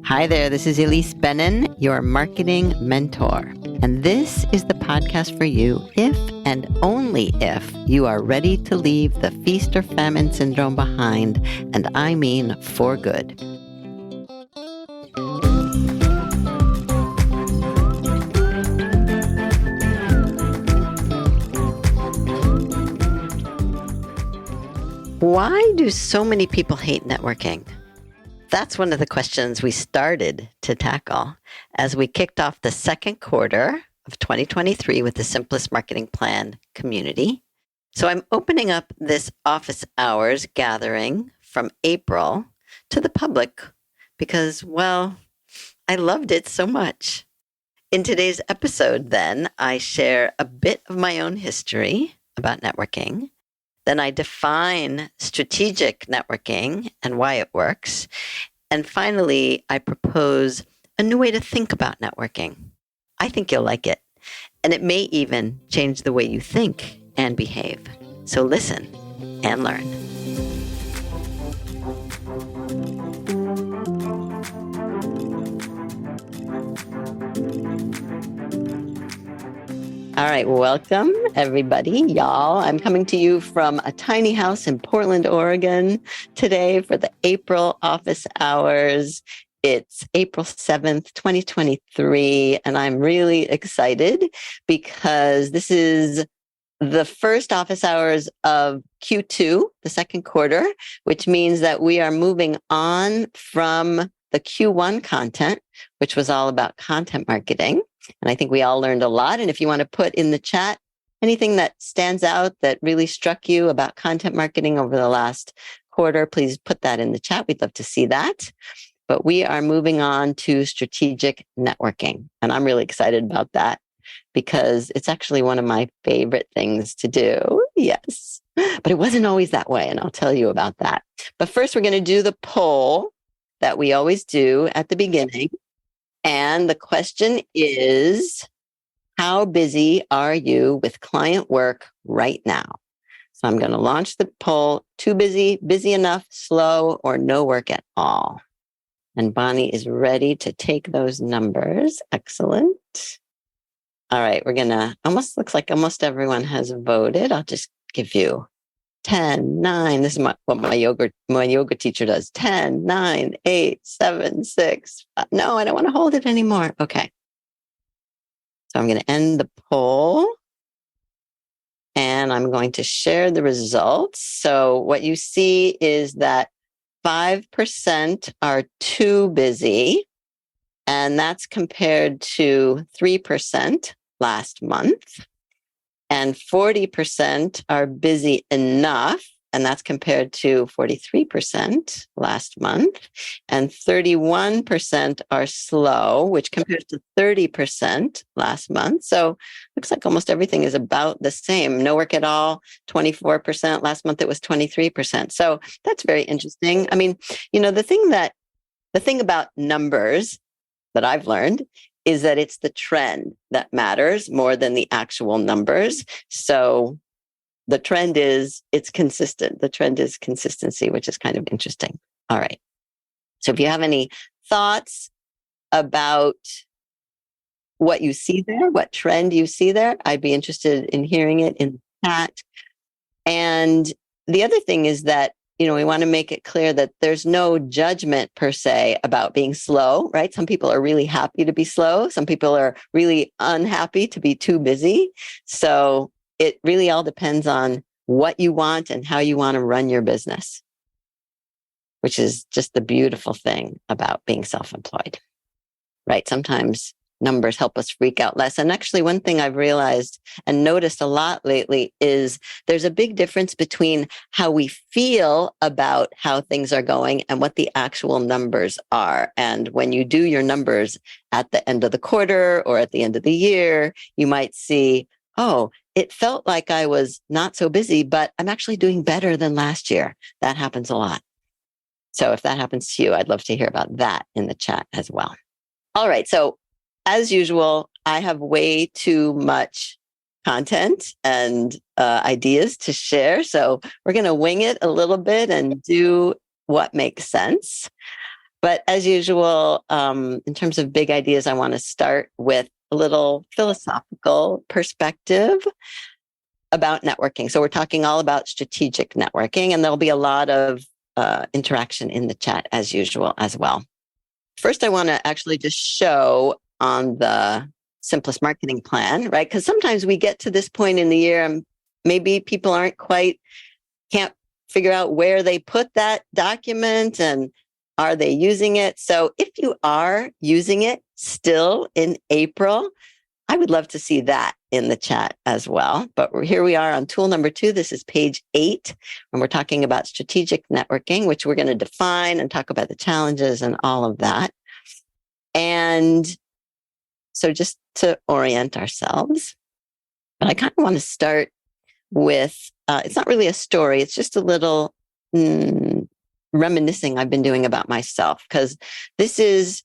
Hi there, this is Elise Benin, your marketing mentor. And this is the podcast for you if and only if you are ready to leave the feast or famine syndrome behind, and I mean for good. Why do so many people hate networking? That's one of the questions we started to tackle as we kicked off the second quarter of 2023 with the Simplest Marketing Plan community. So I'm opening up this office hours gathering from April to the public because, well, I loved it so much. In today's episode, then, I share a bit of my own history about networking. Then I define strategic networking and why it works. And finally, I propose a new way to think about networking. I think you'll like it. And it may even change the way you think and behave. So listen and learn. All right, welcome everybody, y'all. I'm coming to you from a tiny house in Portland, Oregon today for the April office hours. It's April 7th, 2023, and I'm really excited because this is the first office hours of Q2, the second quarter, which means that we are moving on from the Q1 content, which was all about content marketing. And I think we all learned a lot. And if you want to put in the chat anything that stands out that really struck you about content marketing over the last quarter, please put that in the chat. We'd love to see that. But we are moving on to strategic networking. And I'm really excited about that because it's actually one of my favorite things to do. Yes. But it wasn't always that way. And I'll tell you about that. But first, we're going to do the poll that we always do at the beginning. And the question is, how busy are you with client work right now? So I'm going to launch the poll. Too busy, busy enough, slow, or no work at all? And Bonnie is ready to take those numbers. Excellent. All right, we're going to, looks like almost everyone has voted. I'll just give you 10, 9. This is what my yoga teacher does. 10, 9, 8, 7, 6. No, I don't want to hold it anymore. Okay. So I'm going to end the poll and I'm going to share the results. So what you see is that 5% are too busy, and that's compared to 3% last month. And 40% are busy enough, and that's compared to 43% last month. And 31% are slow, which compares to 30% last month. So looks like almost everything is about the same. No work at all, 24%. Last month it was 23%. So that's very interesting. I mean, the thing about numbers that I've learned is that it's the trend that matters more than the actual numbers. So the trend is it's consistent. The trend is consistency, which is kind of interesting. All right. So if you have any thoughts about what you see there, what trend you see there, I'd be interested in hearing it in the chat. And the other thing is that we want to make it clear that there's no judgment per se about being slow, right? Some people are really happy to be slow. Some people are really unhappy to be too busy. So it really all depends on what you want and how you want to run your business, which is just the beautiful thing about being self-employed, right? Sometimes numbers help us freak out less. And actually, one thing I've realized and noticed a lot lately is there's a big difference between how we feel about how things are going and what the actual numbers are. And when you do your numbers at the end of the quarter or at the end of the year, you might see, oh, it felt like I was not so busy, but I'm actually doing better than last year. That happens a lot. So if that happens to you, I'd love to hear about that in the chat as well. All right. So as usual, I have way too much content and ideas to share. So we're going to wing it a little bit and do what makes sense. But as usual, in terms of big ideas, I want to start with a little philosophical perspective about networking. So we're talking all about strategic networking, and there'll be a lot of interaction in the chat as usual as well. First, I want to actually just show on the simplest marketing plan, right? Because sometimes we get to this point in the year and maybe people can't figure out where they put that document and are they using it? So if you are using it still in April, I would love to see that in the chat as well. But here we are on tool number 2. This is page 8, and we're talking about strategic networking, which we're going to define and talk about the challenges and all of that. And so just to orient ourselves, but I kind of want to start with, it's not really a story. It's just a little reminiscing I've been doing about myself, because this is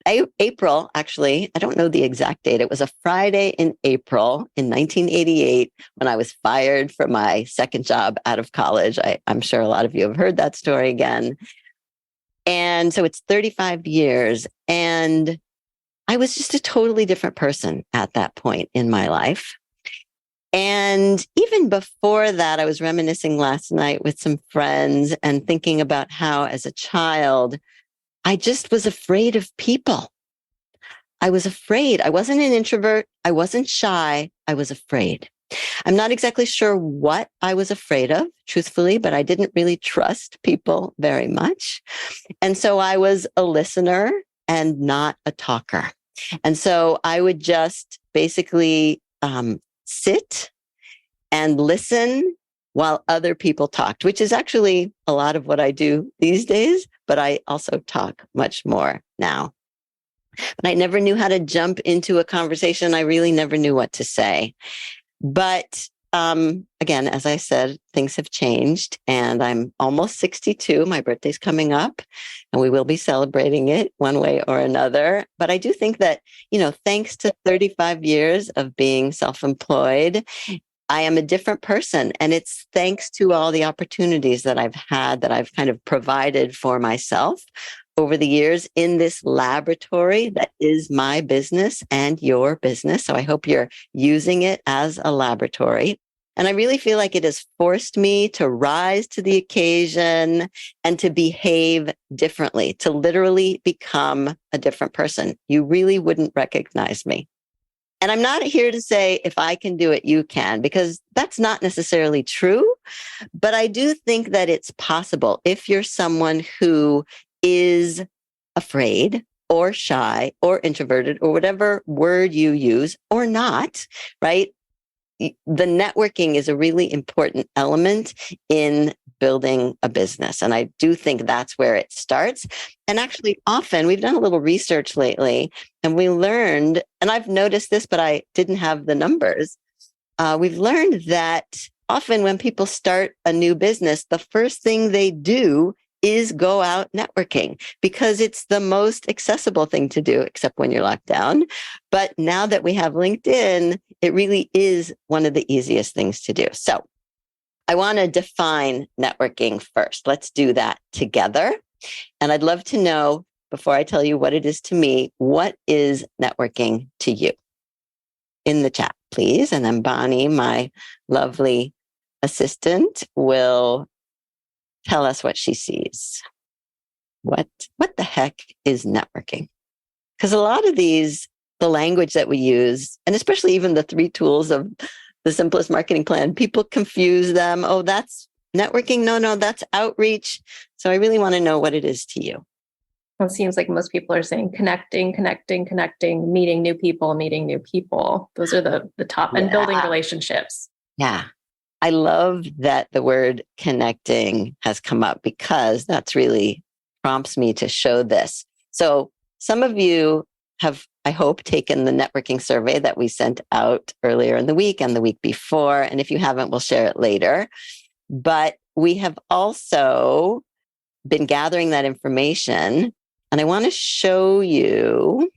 April, actually. I don't know the exact date. It was a Friday in April in 1988 when I was fired from my second job out of college. I'm sure a lot of you have heard that story again. And so it's 35 years. And I was just a totally different person at that point in my life. And even before that, I was reminiscing last night with some friends and thinking about how, as a child, I just was afraid of people. I was afraid. I wasn't an introvert. I wasn't shy. I was afraid. I'm not exactly sure what I was afraid of, truthfully, but I didn't really trust people very much. And so I was a listener and not a talker. And so I would just basically sit and listen while other people talked, which is actually a lot of what I do these days, but I also talk much more now. But I never knew how to jump into a conversation. I really never knew what to say. But again, as I said, things have changed, and I'm almost 62. My birthday's coming up, and we will be celebrating it one way or another. But I do think that, thanks to 35 years of being self-employed, I am a different person. And it's thanks to all the opportunities that I've had, that I've kind of provided for myself over the years in this laboratory that is my business and your business. So I hope you're using it as a laboratory. And I really feel like it has forced me to rise to the occasion and to behave differently, to literally become a different person. You really wouldn't recognize me. And I'm not here to say, if I can do it, you can, because that's not necessarily true. But I do think that it's possible if you're someone who is afraid or shy or introverted or whatever word you use, or not, right? The networking is a really important element in building a business. And I do think that's where it starts. And actually, often we've done a little research lately, and we learned, and I've noticed this, but I didn't have the numbers. We've learned that often when people start a new business, the first thing they do is go out networking, because it's the most accessible thing to do, except when you're locked down. But now that we have LinkedIn, it really is one of the easiest things to do. So I want to define networking first. Let's do that together. And I'd love to know, before I tell you what it is to me, what is networking to you? In the chat, please. And then Bonnie, my lovely assistant, will tell us what she sees. What the heck is networking? Because a lot of the language that we use, and especially even the 3 tools of the simplest marketing plan, people confuse them. Oh, that's networking. No, that's outreach. So I really want to know what it is to you. It seems like most people are saying connecting, meeting new people. Those are the top, and building relationships. Yeah. I love that the word connecting has come up, because that's really prompts me to show this. So some of you have, I hope, taken the networking survey that we sent out earlier in the week and the week before. And if you haven't, we'll share it later. But we have also been gathering that information. And I want to show you,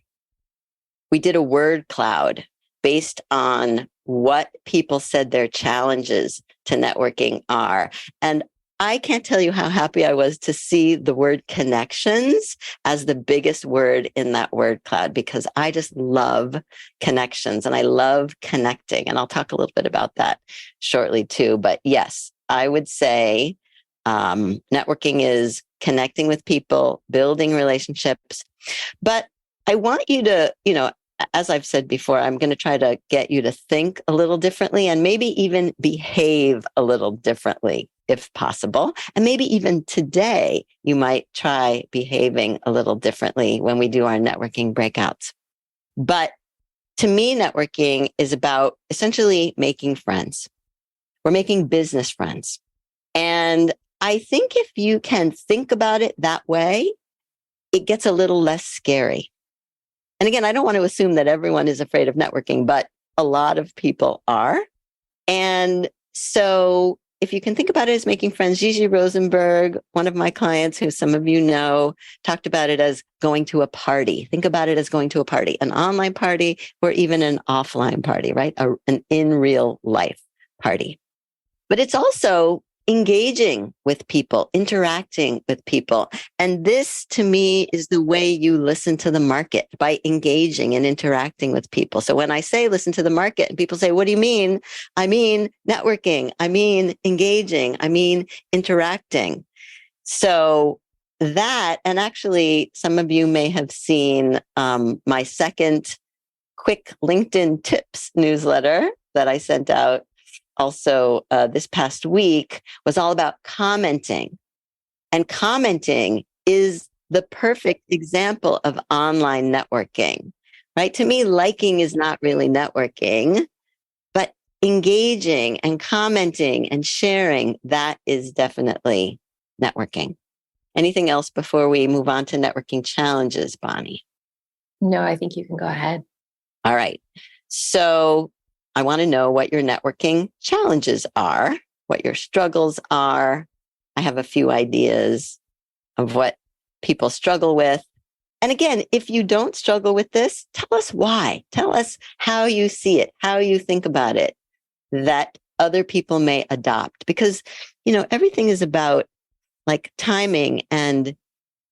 we did a word cloud based on what people said their challenges to networking are. And I can't tell you how happy I was to see the word connections as the biggest word in that word cloud, because I just love connections and I love connecting. And I'll talk a little bit about that shortly too. But yes, I would say networking is connecting with people, building relationships. But I want you to, as I've said before, I'm going to try to get you to think a little differently and maybe even behave a little differently if possible. And maybe even today, you might try behaving a little differently when we do our networking breakouts. But to me, networking is about essentially making friends. We're making business friends. And I think if you can think about it that way, it gets a little less scary. And again, I don't want to assume that everyone is afraid of networking, but a lot of people are. And so if you can think about it as making friends, Gigi Rosenberg, one of my clients who some of you know, talked about it as going to a party. Think about it as going to a party, an online party or even an offline party, right? An in real life party. But it's also engaging with people, interacting with people. And this to me is the way you listen to the market, by engaging and interacting with people. So when I say listen to the market and people say, what do you mean? I mean networking. I mean engaging. I mean interacting. So that, and actually some of you may have seen my second quick LinkedIn tips newsletter that I sent out also this past week, was all about commenting. And commenting is the perfect example of online networking, right? To me, liking is not really networking, but engaging and commenting and sharing, that is definitely networking. Anything else before we move on to networking challenges, Bonnie? No, I think you can go ahead. All right. So I want to know what your networking challenges are, what your struggles are. I have a few ideas of what people struggle with. And again, if you don't struggle with this, tell us why. Tell us how you see it, how you think about it, that other people may adopt. Because, everything is about like timing and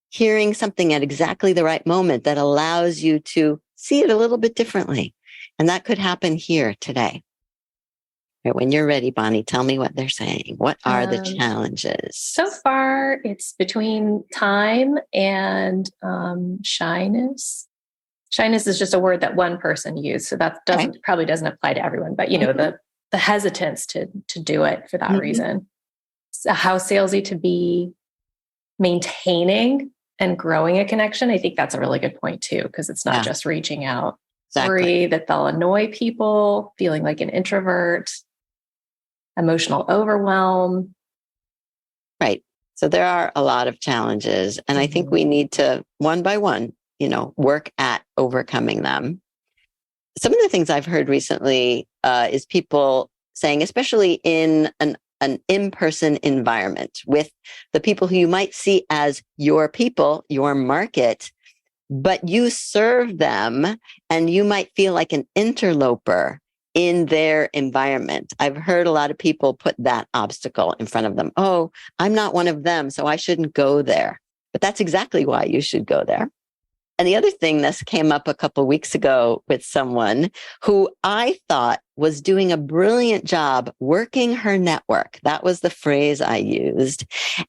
hearing something at exactly the right moment that allows you to see it a little bit differently. And that could happen here today. Right, when you're ready, Bonnie, tell me what they're saying. What are the challenges? So far, it's between time and shyness. Shyness is just a word that one person used, so that probably doesn't apply to everyone. But the hesitance to do it for that reason. So how salesy to be maintaining and growing a connection. I think that's a really good point too, because it's not just reaching out. Exactly. Worry that they'll annoy people, feeling like an introvert, emotional overwhelm. Right. So there are a lot of challenges, and I think we need to, one by one, work at overcoming them. Some of the things I've heard recently is people saying, especially in an in-person environment with the people who you might see as your people, your market, but you serve them and you might feel like an interloper in their environment. I've heard a lot of people put that obstacle in front of them. Oh, I'm not one of them, so I shouldn't go there. But that's exactly why you should go there. And the other thing, this came up a couple of weeks ago with someone who I thought was doing a brilliant job working her network. That was the phrase I used.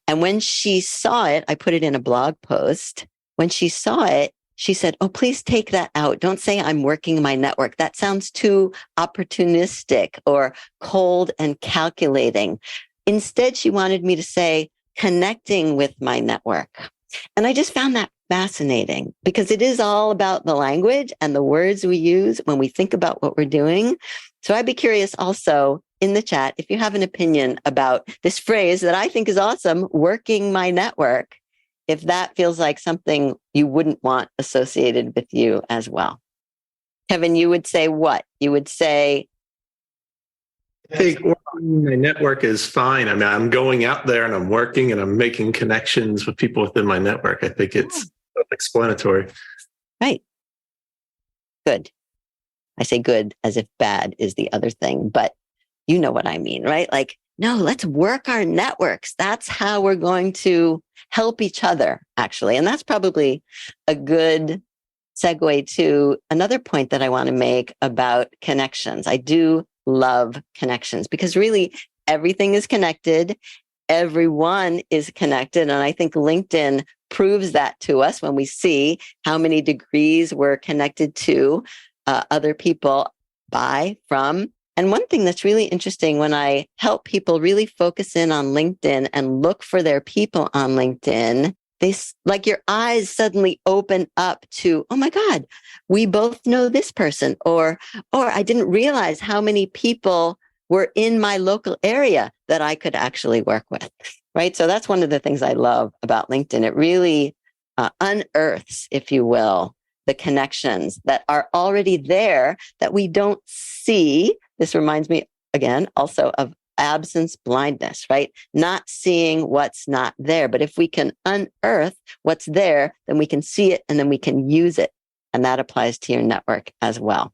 And when she saw it, I put it in a blog post. When she saw it, she said, oh, please take that out. Don't say I'm working my network. That sounds too opportunistic or cold and calculating. Instead, she wanted me to say connecting with my network. And I just found that fascinating because it is all about the language and the words we use when we think about what we're doing. So I'd be curious also in the chat if you have an opinion about this phrase that I think is awesome, working my network, if that feels like something you wouldn't want associated with you as well. Kevin, you would say what? You would say, I think working my network is fine. I mean, I'm going out there and I'm working and I'm making connections with people within my network. I think it's self-explanatory. Right. Good. I say good as if bad is the other thing, but you know what I mean, right? Like no, let's work our networks. That's how we're going to help each other, actually. And that's probably a good segue to another point that I want to make about connections. I do love connections because really everything is connected. Everyone is connected. And I think LinkedIn proves that to us when we see how many degrees we're connected to other people by, from. And one thing that's really interesting when I help people really focus in on LinkedIn and look for their people on LinkedIn, they like your eyes suddenly open up to, oh my God, we both know this person, or I didn't realize how many people were in my local area that I could actually work with, right? So that's one of the things I love about LinkedIn. It really unearths, if you will, the connections that are already there that we don't see. This reminds me, again, also of absence blindness, right? Not seeing what's not there. But if we can unearth what's there, then we can see it and then we can use it. And that applies to your network as well.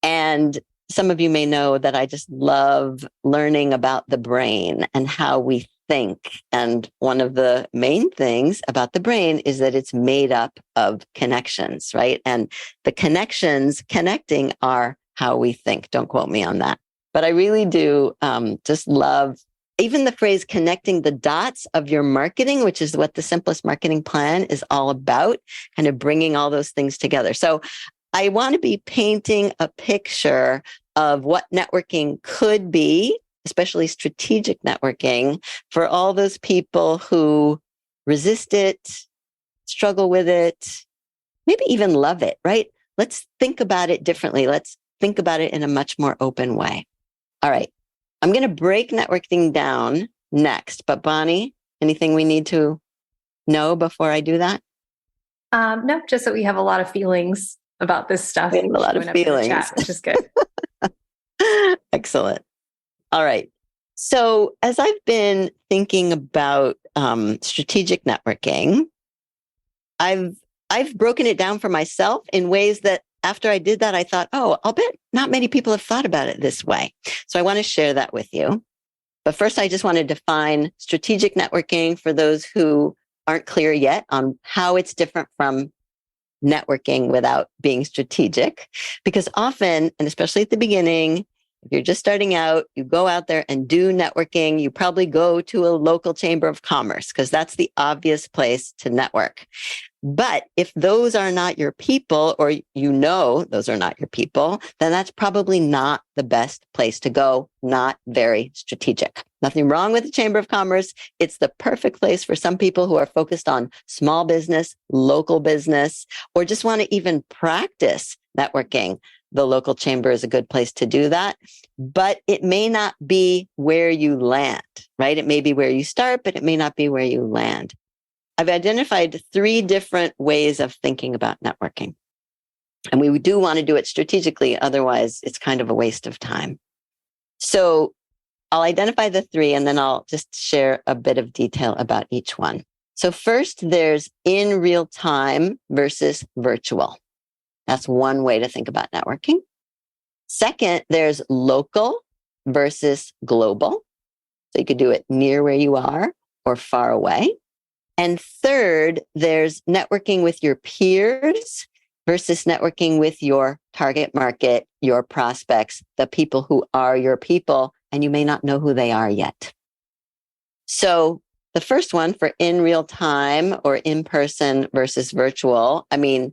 And some of you may know that I just love learning about the brain and how we think. And one of the main things about the brain is that it's made up of connections, right? And the connections connecting are how we think. Don't quote me on that. But I really do just love even the phrase connecting the dots of your marketing, which is what the Simplest Marketing Plan is all about, kind of bringing all those things together. So I want to be painting a picture of what networking could be, especially strategic networking, for all those people who resist it, struggle with it, maybe even love it, right? Let's think about it differently. Let's think about it in a much more open way. All right. I'm going to break networking down next, but Bonnie, anything we need to know before I do that? No, just that we have a lot of feelings about this stuff. We have a lot of feelings, chat, which is good. Excellent. All right. So as I've been thinking about strategic networking, I've broken it down for myself in ways that after I did that, I thought, oh, I'll bet not many people have thought about it this way. So I want to share that with you. But first, I just want to define strategic networking for those who aren't clear yet on how it's different from networking without being strategic. Because often, and especially at the beginning, if you're just starting out, you go out there and do networking. You probably go to a local chamber of commerce because that's the obvious place to network. But if those are not your people, or you know those are not your people, then that's probably not the best place to go, not very strategic. Nothing wrong with the Chamber of Commerce. It's the perfect place for some people who are focused on small business, local business, or just want to even practice networking. The local chamber is a good place to do that, but it may not be where you land, right? It may be where you start, but it may not be where you land. I've identified 3 different ways of thinking about networking. And we do want to do it strategically. Otherwise, it's kind of a waste of time. So I'll identify the 3, and then I'll just share a bit of detail about each one. So first, there's in real time versus virtual. That's one way to think about networking. Second, there's local versus global. So you could do it near where you are or far away. And third, there's networking with your peers versus networking with your target market, your prospects, the people who are your people, and you may not know who they are yet. So the first one for in real time or in person versus virtual, I mean,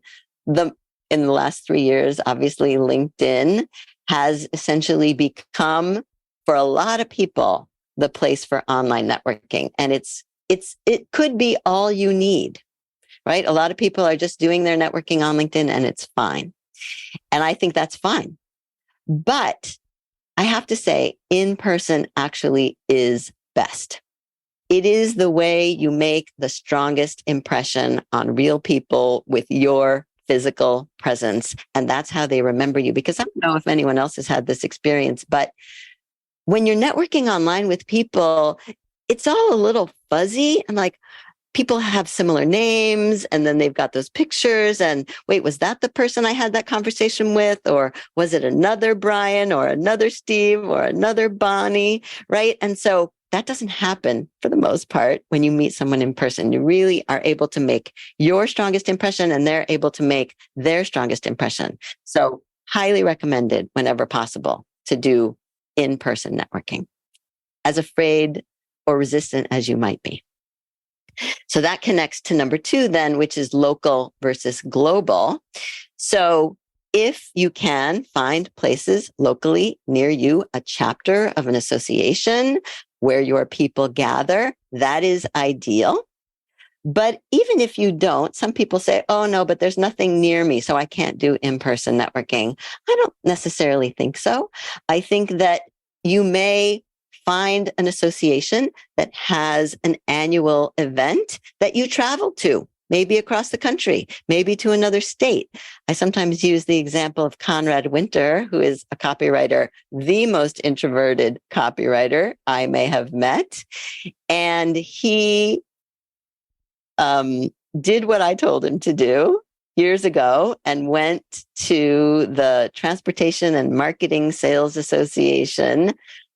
in the last 3 years, obviously LinkedIn has essentially become, for a lot of people, the place for online networking. And it could be all you need, right? A lot of people are just doing their networking on LinkedIn and it's fine. And I think that's fine. But I have to say, in person actually is best. It is the way you make the strongest impression on real people with your physical presence. And that's how they remember you. Because I don't know if anyone else has had this experience, but when you're networking online with people, it's all a little fuzzy. And like, people have similar names, and then they've got those pictures. And wait, was that the person I had that conversation with? Or was it another Brian or another Steve or another Bonnie? Right. And so that doesn't happen for the most part when you meet someone in person. You really are able to make your strongest impression and they're able to make their strongest impression. So highly recommended whenever possible to do in-person networking, as afraid or resistant as you might be. So that connects to number 2 then, which is local versus global. So if you can find places locally near you, a chapter of an association where your people gather, that is ideal. But even if you don't, some people say, oh no, but there's nothing near me, so I can't do in-person networking. I don't necessarily think so. I think that you may find an association that has an annual event that you travel to, maybe across the country, maybe to another state. I sometimes use the example of Conrad Winter, who is a copywriter, the most introverted copywriter I may have met. And he did what I told him to do years ago and went to the Transportation and Marketing Sales Association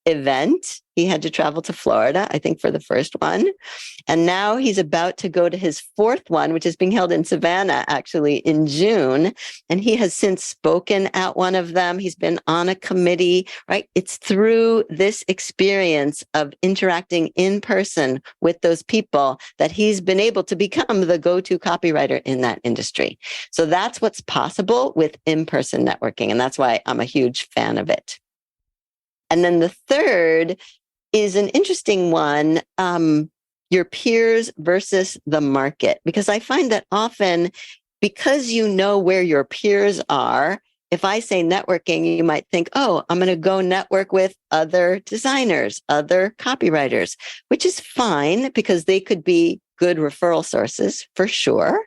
event. He had to travel to Florida, I think, for the first one. And now he's about to go to his 4th one, which is being held in Savannah, actually, in June. And he has since spoken at one of them. He's been on a committee, right? It's through this experience of interacting in person with those people that he's been able to become the go-to copywriter in that industry. So that's what's possible with in-person networking. And that's why I'm a huge fan of it. And then the third is an interesting one, your peers versus the market. Because I find that often, because you know where your peers are, if I say networking, you might think, oh, I'm going to go network with other designers, other copywriters, which is fine because they could be good referral sources for sure.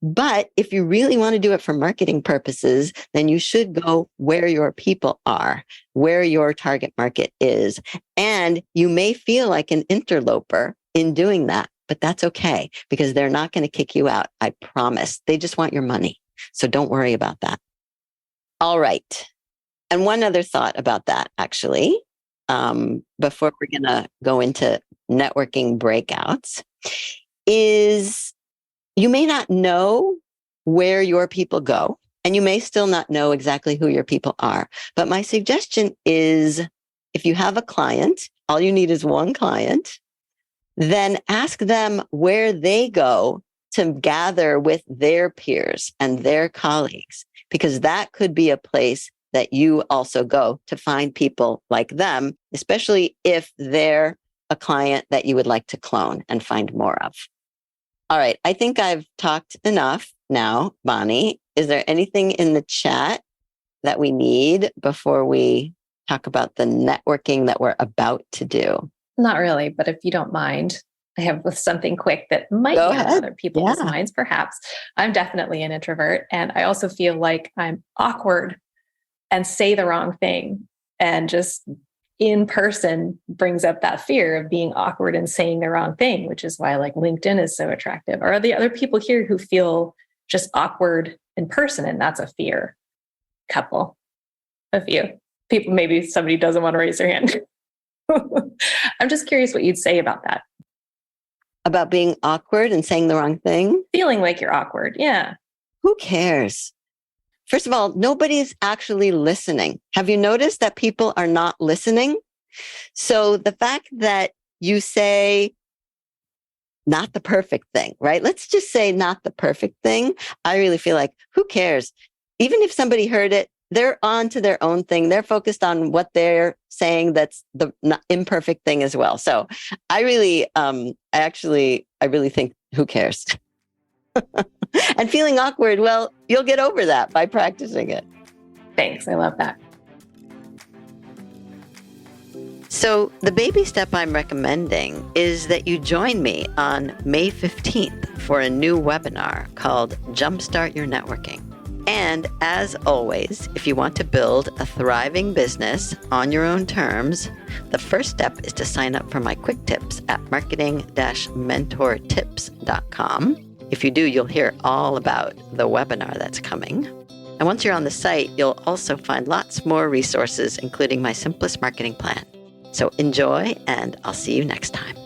But if you really want to do it for marketing purposes, then you should go where your people are, where your target market is. And you may feel like an interloper in doing that, but that's okay because they're not going to kick you out. I promise. They just want your money. So don't worry about that. All right. And one other thought about that, actually, before we're going to go into networking breakouts, is you may not know where your people go, and you may still not know exactly who your people are. But my suggestion is if you have a client, all you need is one client, then ask them where they go to gather with their peers and their colleagues, because that could be a place that you also go to find people like them, especially if they're a client that you would like to clone and find more of. All right. I think I've talked enough now, Bonnie. Is there anything in the chat that we need before we talk about the networking that we're about to do? Not really, but if you don't mind, I have something quick that might be on other people's minds, perhaps. I'm definitely an introvert, and I also feel like I'm awkward and say the wrong thing, and just in person brings up that fear of being awkward and saying the wrong thing, which is why like LinkedIn is so attractive. Or are the other people here who feel just awkward in person and that's a fear? A few people, maybe somebody doesn't want to raise their hand. I'm just curious what you'd say about that. About being awkward and saying the wrong thing? Feeling like you're awkward. Yeah. Who cares? First of all, nobody's actually listening. Have you noticed that people are not listening? So the fact that you say not the perfect thing, right? Let's just say not the perfect thing. I really feel like, who cares? Even if somebody heard it, they're on to their own thing. They're focused on what they're saying that's the imperfect thing as well. So I really, I really think, who cares? And feeling awkward, well, you'll get over that by practicing it. Thanks. I love that. So the baby step I'm recommending is that you join me on May 15th for a new webinar called Jumpstart Your Networking. And as always, if you want to build a thriving business on your own terms, the first step is to sign up for my quick tips at marketing-mentortips.com. If you do, you'll hear all about the webinar that's coming. And once you're on the site, you'll also find lots more resources, including my simplest marketing plan. So enjoy, and I'll see you next time.